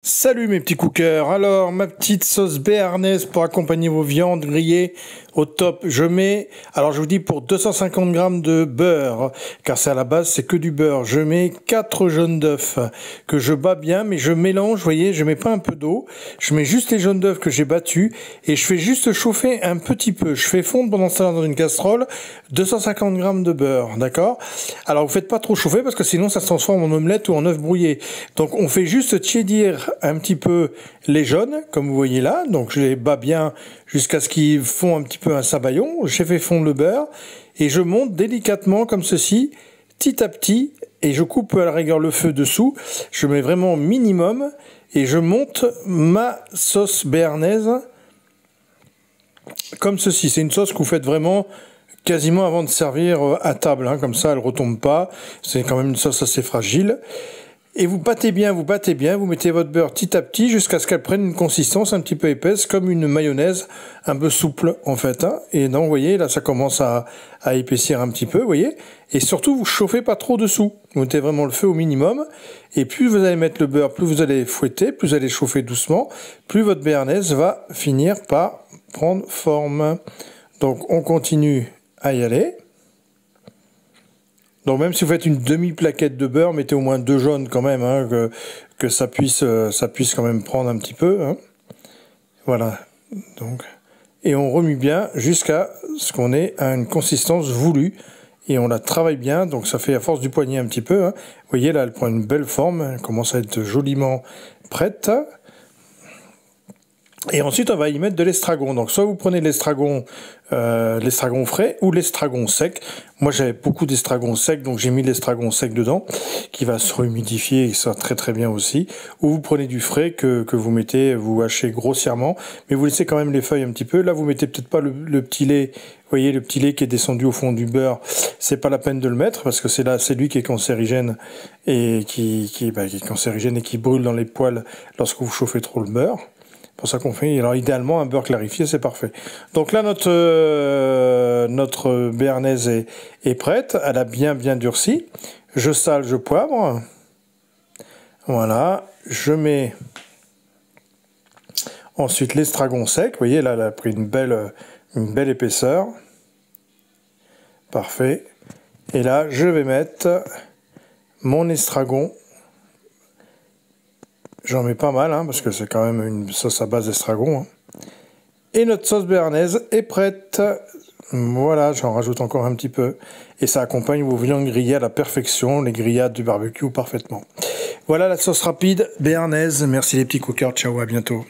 Salut mes petits cookers, alors ma petite sauce béarnaise pour accompagner vos viandes grillées au top, je vous dis pour 250 g de beurre, car c'est à la base c'est que du beurre, je mets 4 jaunes d'œufs que je bats bien, mais je mélange, vous voyez, je mets pas un peu d'eau, je mets juste les jaunes d'œufs que j'ai battus et je fais juste chauffer un petit peu, je fais fondre pendant ça dans une casserole 250 g de beurre, d'accord? Alors vous faites pas trop chauffer parce que sinon ça se transforme en omelette ou en œuf brouillé, donc on fait juste tiédir un petit peu les jaunes, comme vous voyez là, donc je les bats bien jusqu'à ce qu'ils font un petit peu un sabayon, j'ai fait fondre le beurre, et je monte délicatement comme ceci, petit à petit, et je coupe à la rigueur le feu dessous, je mets vraiment au minimum, et je monte ma sauce béarnaise, comme ceci, c'est une sauce que vous faites vraiment quasiment avant de servir à table, hein, comme ça elle retombe pas, c'est quand même une sauce assez fragile. Et vous battez bien, vous mettez votre beurre petit à petit jusqu'à ce qu'elle prenne une consistance un petit peu épaisse, comme une mayonnaise, un peu souple en fait. Hein. Et donc, vous voyez, là, ça commence à épaissir un petit peu, vous voyez. Et surtout, vous chauffez pas trop dessous. Vous mettez vraiment le feu au minimum. Et plus vous allez mettre le beurre, plus vous allez fouetter, plus vous allez chauffer doucement, plus votre béarnaise va finir par prendre forme. Donc, on continue à y aller. Donc même si vous faites une demi-plaquette de beurre, mettez au moins 2 jaunes quand même, hein, que ça puisse quand même prendre un petit peu. Hein. Voilà. Donc, et on remue bien jusqu'à ce qu'on ait une consistance voulue. Et on la travaille bien, donc ça fait à force du poignet un petit peu. Hein. Vous voyez là, elle prend une belle forme, elle commence à être joliment prête. Et ensuite, on va y mettre de l'estragon. Donc, soit vous prenez l'estragon frais ou l'estragon sec. Moi, j'avais beaucoup d'estragon sec, donc j'ai mis l'estragon sec dedans, qui va se humidifier et ça très très bien aussi. Ou vous prenez du frais que vous mettez, vous hachez grossièrement, mais vous laissez quand même les feuilles un petit peu. Là, vous mettez peut-être pas le petit lait. Vous voyez, le petit lait qui est descendu au fond du beurre, c'est pas la peine de le mettre parce que c'est lui qui est cancérigène et qui est cancérigène et qui brûle dans les poêles lorsque vous chauffez trop le beurre. C'est pour ça qu'on fait, alors idéalement un beurre clarifié, c'est parfait. Donc là notre béarnaise est prête, elle a bien durci. Je sale, je poivre. Voilà, je mets ensuite l'estragon sec. Vous voyez là, elle a pris une belle épaisseur. Parfait. Et là, je vais mettre mon estragon. J'en mets pas mal, hein, parce que c'est quand même une sauce à base d'estragon. Hein. Et notre sauce béarnaise est prête. Voilà, j'en rajoute encore un petit peu. Et ça accompagne vos viandes grillées à la perfection, les grillades du barbecue parfaitement. Voilà la sauce rapide béarnaise. Merci les petits cookers, ciao, à bientôt.